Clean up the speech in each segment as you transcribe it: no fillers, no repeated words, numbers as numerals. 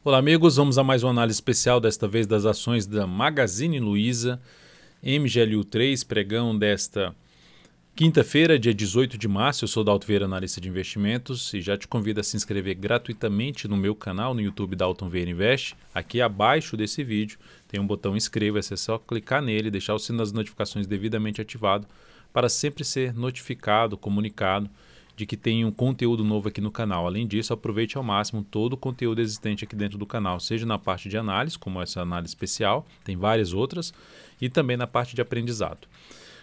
Olá, amigos. Vamos a mais uma análise especial, desta vez das ações da Magazine Luiza, MGLU3, pregão desta quinta-feira, dia 18 de março. Eu sou Dalton Vieira, analista de investimentos, e já te convido a se inscrever gratuitamente no meu canal no YouTube Dalton Vieira Invest. Aqui abaixo desse vídeo tem um botão inscreva-se, é só clicar nele e deixar o sino das notificações devidamente ativado para sempre ser notificado, comunicado de que tem um conteúdo novo aqui no canal. Além disso, aproveite ao máximo todo o conteúdo existente aqui dentro do canal, seja na parte de análise, como essa análise especial, tem várias outras, e também na parte de aprendizado.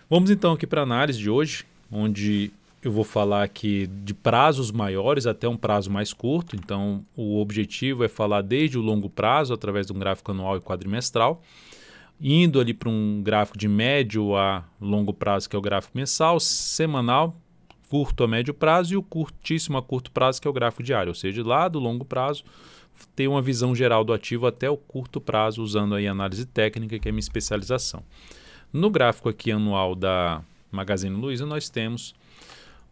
Vamos então aqui para a análise de hoje, onde eu vou falar aqui de prazos maiores até um prazo mais curto. Então, o objetivo é falar desde o longo prazo, através de um gráfico anual e quadrimestral, indo ali para um gráfico de médio a longo prazo, que é o gráfico mensal, semanal, curto a médio prazo, e o curtíssimo a curto prazo, que é o gráfico diário, ou seja, lá do longo prazo ter uma visão geral do ativo até o curto prazo, usando aí análise técnica, que é minha especialização. No gráfico aqui anual da Magazine Luiza, nós temos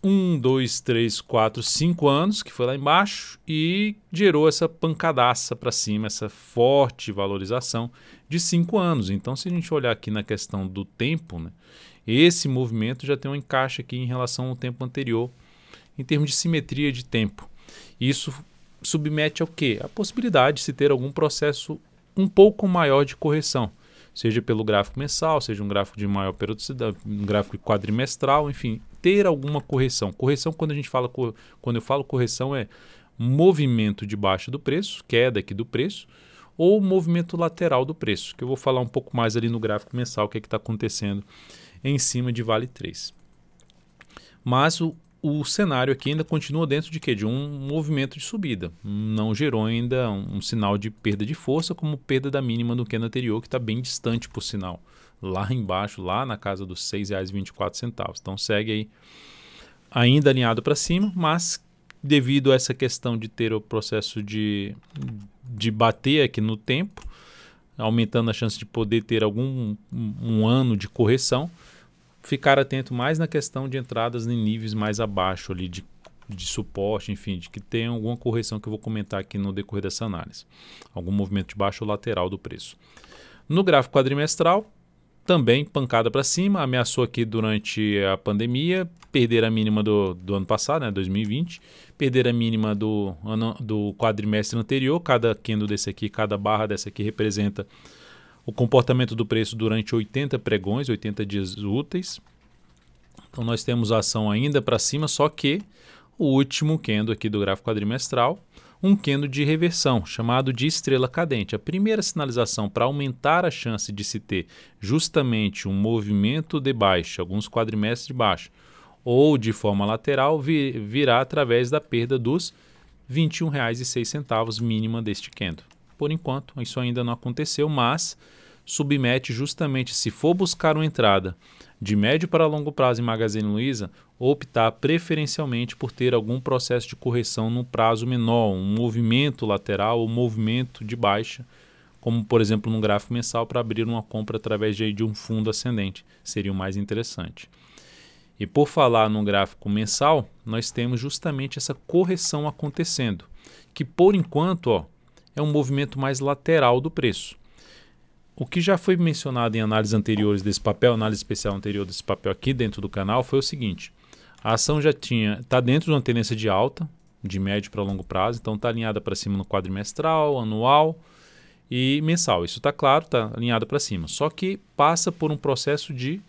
1, 2, 3, 4, 5 anos, que foi lá embaixo e gerou essa pancadaça para cima, essa forte valorização de 5 anos. Então, se a gente olhar aqui na questão do tempo, né, esse movimento já tem um encaixe aqui em relação ao tempo anterior, em termos de simetria de tempo. Isso submete ao quê? A possibilidade de se ter algum processo um pouco maior de correção, seja pelo gráfico mensal, seja um gráfico de maior periodicidade, um gráfico quadrimestral, enfim, ter alguma correção. Correção, quando eu falo correção, é movimento de baixa do preço, queda aqui do preço, ou movimento lateral do preço, que eu vou falar um pouco mais ali no gráfico mensal, o que está acontecendo em cima de Vale 3. Mas o cenário aqui ainda continua dentro de quê? De um movimento de subida. Não gerou ainda um sinal de perda de força, como perda da mínima do candle anterior, que está bem distante, por sinal. Lá embaixo, lá na casa dos R$ 6,24. Então segue aí ainda alinhado para cima, mas devido a essa questão de ter o processo de bater aqui no tempo, aumentando a chance de poder ter um ano de correção, ficar atento mais na questão de entradas em níveis mais abaixo ali de suporte, enfim, de que tenha alguma correção que eu vou comentar aqui no decorrer dessa análise. Algum movimento de baixo ou lateral do preço. No gráfico quadrimestral, também pancada para cima, ameaçou aqui durante a pandemia, perder a mínima do ano passado, né, 2020, perder a mínima do quadrimestre anterior. Cada candle desse aqui, cada barra dessa aqui representa o comportamento do preço durante 80 pregões, 80 dias úteis. Então nós temos a ação ainda para cima, só que o último candle aqui do gráfico quadrimestral, um candle de reversão, chamado de estrela cadente. A primeira sinalização para aumentar a chance de se ter justamente um movimento de baixa, alguns quadrimestres de baixa, ou de forma lateral, virá através da perda dos R$ 21,06 mínima deste candle. Por enquanto, isso ainda não aconteceu, mas submete justamente, se for buscar uma entrada de médio para longo prazo em Magazine Luiza, optar preferencialmente por ter algum processo de correção no prazo menor, um movimento lateral ou movimento de baixa, como por exemplo no gráfico mensal, para abrir uma compra através de um fundo ascendente, seria o mais interessante. E por falar no gráfico mensal, nós temos justamente essa correção acontecendo, que por enquanto é um movimento mais lateral do preço. O que já foi mencionado em análises anteriores desse papel, análise especial anterior desse papel aqui dentro do canal, foi o seguinte: a ação já está dentro de uma tendência de alta, de médio para longo prazo, então está alinhada para cima no quadrimestral, anual e mensal. Isso está claro, está alinhado para cima. Só que passa por um processo de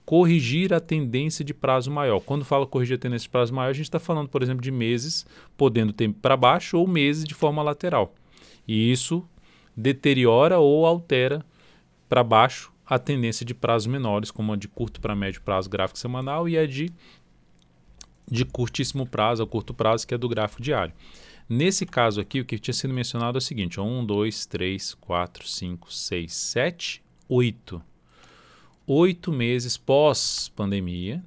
corrigir a tendência de prazo maior. Quando fala corrigir a tendência de prazo maior, a gente está falando, por exemplo, de meses podendo ter para baixo ou meses de forma lateral. E isso deteriora ou altera para baixo a tendência de prazos menores, como a de curto para médio prazo gráfico semanal e a de curtíssimo prazo a curto prazo, que é do gráfico diário. Nesse caso aqui, o que tinha sido mencionado é o seguinte: 1, 2, 3, 4, 5, 6, 7, 8. 8 meses pós-pandemia,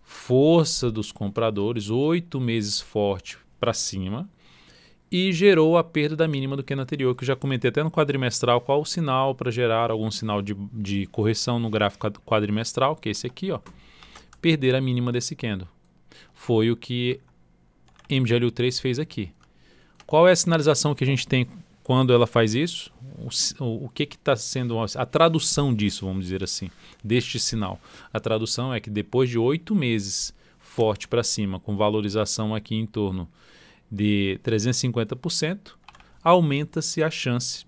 força dos compradores, 8 meses forte para cima, e gerou a perda da mínima do candle anterior, que eu já comentei até no quadrimestral qual o sinal para gerar algum sinal de correção no gráfico quadrimestral, que é esse aqui, perder a mínima desse candle. Foi o que MGLU3 fez aqui. Qual é a sinalização que a gente tem Quando ela faz isso, o que está sendo a tradução disso, vamos dizer assim, deste sinal? A tradução é que depois de 8 meses forte para cima, com valorização aqui em torno de 350%, aumenta-se a chance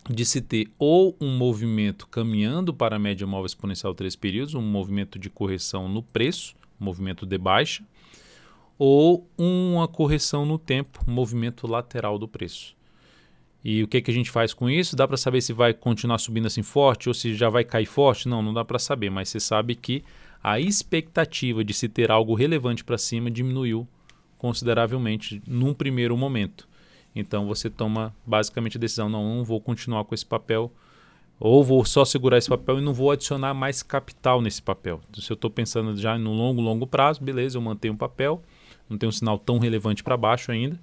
de se ter ou um movimento caminhando para a média móvel exponencial 3 períodos, um movimento de correção no preço, um movimento de baixa, ou uma correção no tempo, um movimento lateral do preço. E o que a gente faz com isso? Dá para saber se vai continuar subindo assim forte ou se já vai cair forte? Não dá para saber, mas você sabe que a expectativa de se ter algo relevante para cima diminuiu consideravelmente num primeiro momento. Então você toma basicamente a decisão, não vou continuar com esse papel, ou vou só segurar esse papel e não vou adicionar mais capital nesse papel. Então, se eu estou pensando já no longo prazo, beleza, eu mantenho o papel, não tem um sinal tão relevante para baixo ainda,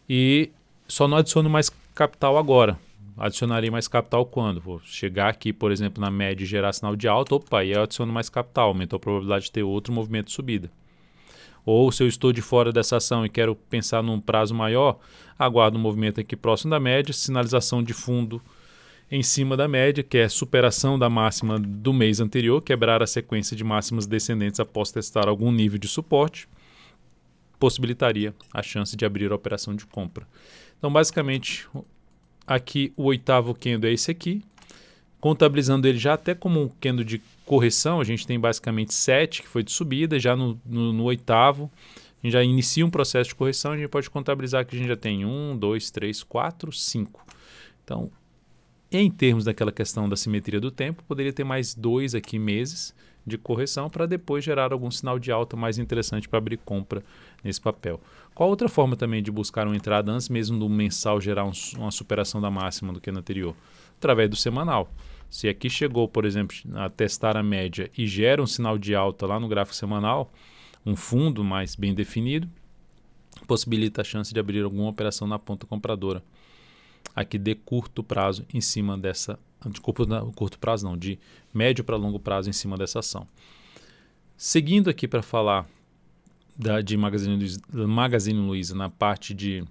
e só não adiciono mais capital agora. Adicionarei mais capital quando? Vou chegar aqui, por exemplo, na média e gerar sinal de alta, opa, e eu adiciono mais capital, aumentou a probabilidade de ter outro movimento de subida. Ou se eu estou de fora dessa ação e quero pensar num prazo maior, aguardo um movimento aqui próximo da média, sinalização de fundo em cima da média, que é superação da máxima do mês anterior, quebrar a sequência de máximas descendentes após testar algum nível de suporte, possibilitaria a chance de abrir a operação de compra. Então, basicamente, aqui o oitavo candle é esse aqui. Contabilizando ele já até como um candle de correção, a gente tem basicamente 7 que foi de subida, já no oitavo, a gente já inicia um processo de correção, a gente pode contabilizar que a gente já tem 1, 2, 3, 4, 5. Então, em termos daquela questão da simetria do tempo, poderia ter mais 2 aqui meses de correção para depois gerar algum sinal de alta mais interessante para abrir compra nesse papel. Qual outra forma também de buscar uma entrada antes mesmo do mensal gerar uma superação da máxima do que no anterior? Através do semanal. Se aqui chegou, por exemplo, a testar a média e gera um sinal de alta lá no gráfico semanal, um fundo mais bem definido, possibilita a chance de abrir alguma operação na ponta compradora. Aqui de curto prazo em cima dessa, de curto prazo não, de médio para longo prazo em cima dessa ação. Seguindo aqui para falar de Magazine Luiza na parte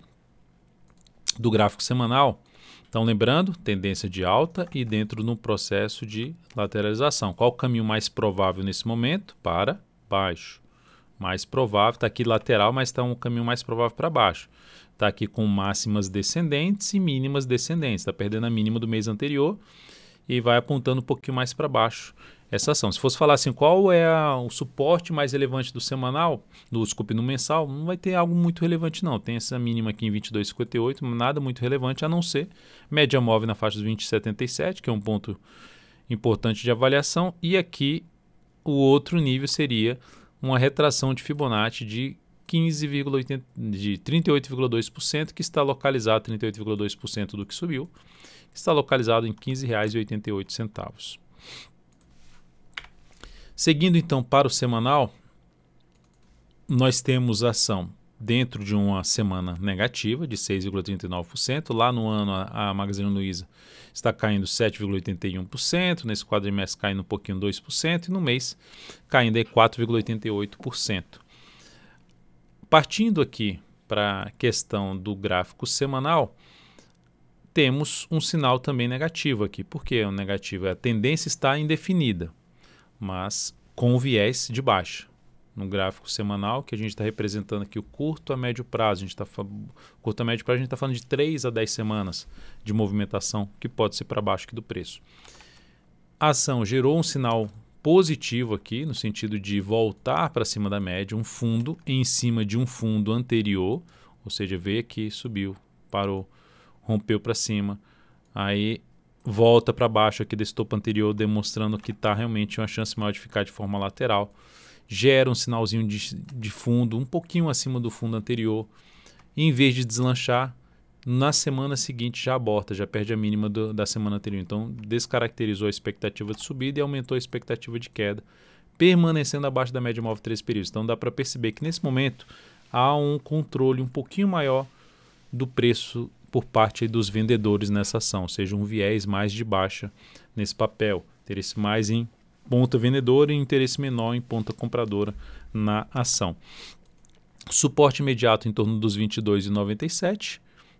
do gráfico semanal. Então, lembrando, tendência de alta e dentro no processo de lateralização. Qual o caminho mais provável nesse momento? Para baixo. Mais provável, está aqui lateral, mas está um caminho mais provável para baixo. Está aqui com máximas descendentes e mínimas descendentes. Está perdendo a mínima do mês anterior e vai apontando um pouquinho mais para baixo essa ação. Se fosse falar assim, qual é o suporte mais relevante do semanal, no mensal, não vai ter algo muito relevante não. Tem essa mínima aqui em 22,58, nada muito relevante a não ser média móvel na faixa dos 20,77, que é um ponto importante de avaliação. E aqui o outro nível seria uma retração de Fibonacci de 38,2%, que está localizado, 38,2% do que subiu, está localizado em R$ 15,88. Seguindo então para o semanal, nós temos a ação dentro de uma semana negativa de 6,39%. Lá no ano a Magazine Luiza está caindo 7,81%, nesse quadrimestre caindo um pouquinho 2% e no mês caindo 4,88%. Partindo aqui para a questão do gráfico semanal, temos um sinal também negativo aqui. Por que é um negativo? A tendência está indefinida, mas com viés de baixa. No gráfico semanal, que a gente está representando aqui o curto a médio prazo, a gente está falando de 3 a 10 semanas de movimentação, que pode ser para baixo aqui do preço. A ação gerou um sinal positivo aqui, no sentido de voltar para cima da média, um fundo em cima de um fundo anterior, ou seja, veio aqui, subiu, parou, rompeu para cima, aí volta para baixo aqui desse topo anterior, demonstrando que está realmente uma chance maior de ficar de forma lateral. Gera um sinalzinho de fundo, um pouquinho acima do fundo anterior. E em vez de deslanchar, na semana seguinte já aborta, já perde a mínima da semana anterior. Então, descaracterizou a expectativa de subida e aumentou a expectativa de queda, permanecendo abaixo da média móvel 3 períodos. Então, dá para perceber que nesse momento há um controle um pouquinho maior do preço por parte dos vendedores nessa ação, ou seja, um viés mais de baixa nesse papel, interesse mais em ponta vendedora e interesse menor em ponta compradora na ação. Suporte imediato em torno dos 22,97,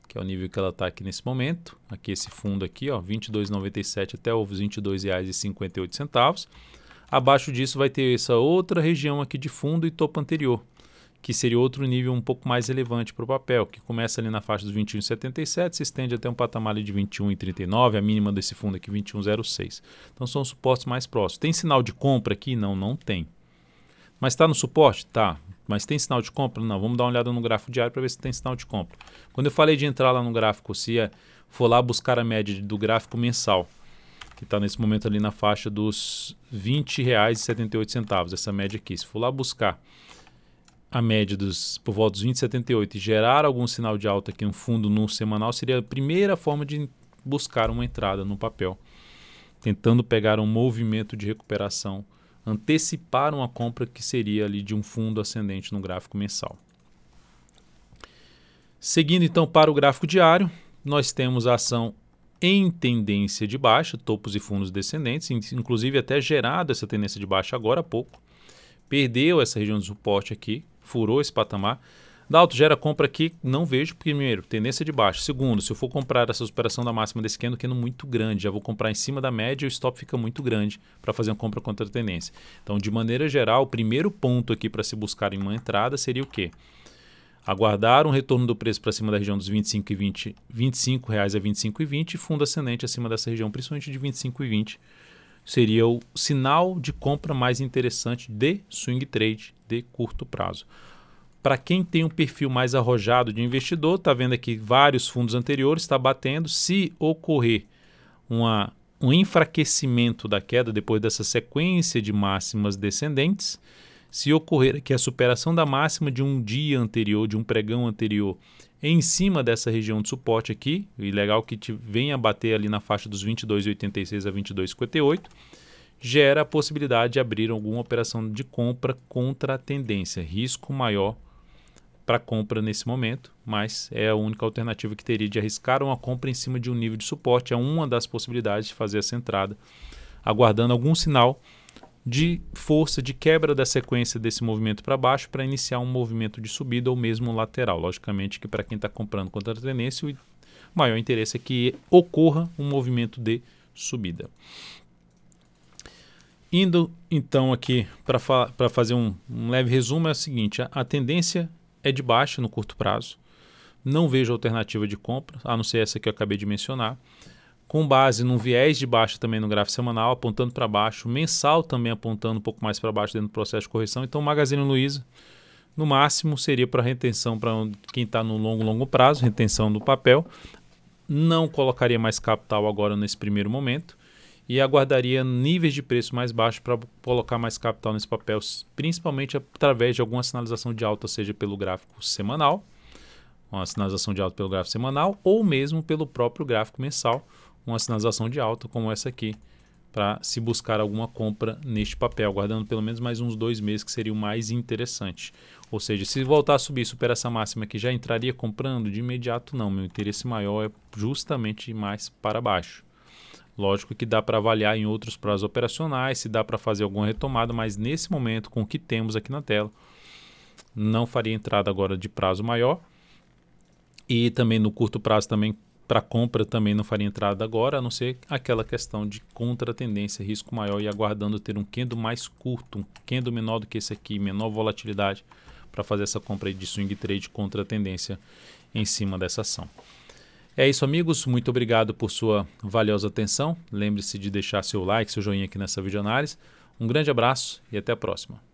que é o nível que ela está aqui nesse momento. Aqui esse fundo aqui, ó, 22,97 até os R$ 22,58. Abaixo disso vai ter essa outra região aqui de fundo e topo anterior, que seria outro nível um pouco mais relevante para o papel, que começa ali na faixa dos 21,77, se estende até um patamar ali de 21,39, a mínima desse fundo aqui 21,06. Então são suportes mais próximos. Tem sinal de compra aqui? Não, não tem. Mas está no suporte? Tá. Mas tem sinal de compra? Não. Vamos dar uma olhada no gráfico diário para ver se tem sinal de compra. Quando eu falei de entrar lá no gráfico, se for lá buscar a média do gráfico mensal, que está nesse momento ali na faixa dos R$ 20,78, essa média aqui. Se for lá buscar a média por volta dos 20,78 e gerar algum sinal de alta aqui no fundo no semanal, seria a primeira forma de buscar uma entrada no papel, tentando pegar um movimento de recuperação, antecipar uma compra que seria ali de um fundo ascendente no gráfico mensal. Seguindo então para o gráfico diário, nós temos a ação em tendência de baixa, topos e fundos descendentes, inclusive até gerado essa tendência de baixa agora há pouco, perdeu essa região de suporte aqui, furou esse patamar. Dalton, gera compra aqui? Não vejo. Primeiro, tendência de baixa. Segundo, se eu for comprar essa superação da máxima desse candle muito grande, já vou comprar em cima da média e o stop fica muito grande para fazer uma compra contra a tendência. Então, de maneira geral, o primeiro ponto aqui para se buscar em uma entrada seria o quê? Aguardar um retorno do preço para cima da região dos R$ 25,20, R$ 25,00 a R$ 25,20 e fundo ascendente acima dessa região, principalmente de R$ 25,20. Seria o sinal de compra mais interessante de swing trade de curto prazo. Para quem tem um perfil mais arrojado de investidor, está vendo aqui vários fundos anteriores, está batendo. Se ocorrer um enfraquecimento da queda depois dessa sequência de máximas descendentes, se ocorrer aqui a superação da máxima de um dia anterior, de um pregão anterior, em cima dessa região de suporte aqui, e legal que venha bater ali na faixa dos 22,86 a 22,58, gera a possibilidade de abrir alguma operação de compra contra a tendência. Risco maior para compra nesse momento, mas é a única alternativa que teria de arriscar uma compra em cima de um nível de suporte. É uma das possibilidades de fazer essa entrada, aguardando algum sinal de força, de quebra da sequência desse movimento para baixo para iniciar um movimento de subida ou mesmo lateral. Logicamente que para quem está comprando contra a tendência, o maior interesse é que ocorra um movimento de subida. Indo então aqui para fazer um leve resumo, é o seguinte: a tendência é de baixa no curto prazo, não vejo alternativa de compra, a não ser essa que eu acabei de mencionar, com base num viés de baixa também no gráfico semanal, apontando para baixo, mensal também apontando um pouco mais para baixo dentro do processo de correção. Então, Magazine Luiza, no máximo, seria para retenção para quem está no longo prazo, retenção do papel. Não colocaria mais capital agora nesse primeiro momento e aguardaria níveis de preço mais baixos para colocar mais capital nesse papel, principalmente através de alguma sinalização de alta, seja pelo gráfico semanal, uma sinalização de alta pelo gráfico semanal ou mesmo pelo próprio gráfico mensal, uma sinalização de alta como essa aqui, para se buscar alguma compra neste papel, aguardando pelo menos mais uns 2 meses, que seria o mais interessante. Ou seja, se voltar a subir, superar essa máxima aqui, já entraria comprando? De imediato não, meu interesse maior é justamente mais para baixo. Lógico que dá para avaliar em outros prazos operacionais, se dá para fazer alguma retomada, mas nesse momento, com o que temos aqui na tela, não faria entrada agora de prazo maior. E também no curto prazo também, para compra também não faria entrada agora, a não ser aquela questão de contra-tendência, risco maior e aguardando ter um candle mais curto, um candle menor do que esse aqui, menor volatilidade, para fazer essa compra aí de swing trade contra a tendência em cima dessa ação. É isso, amigos. Muito obrigado por sua valiosa atenção. Lembre-se de deixar seu like, seu joinha aqui nessa videoanálise. Um grande abraço e até a próxima.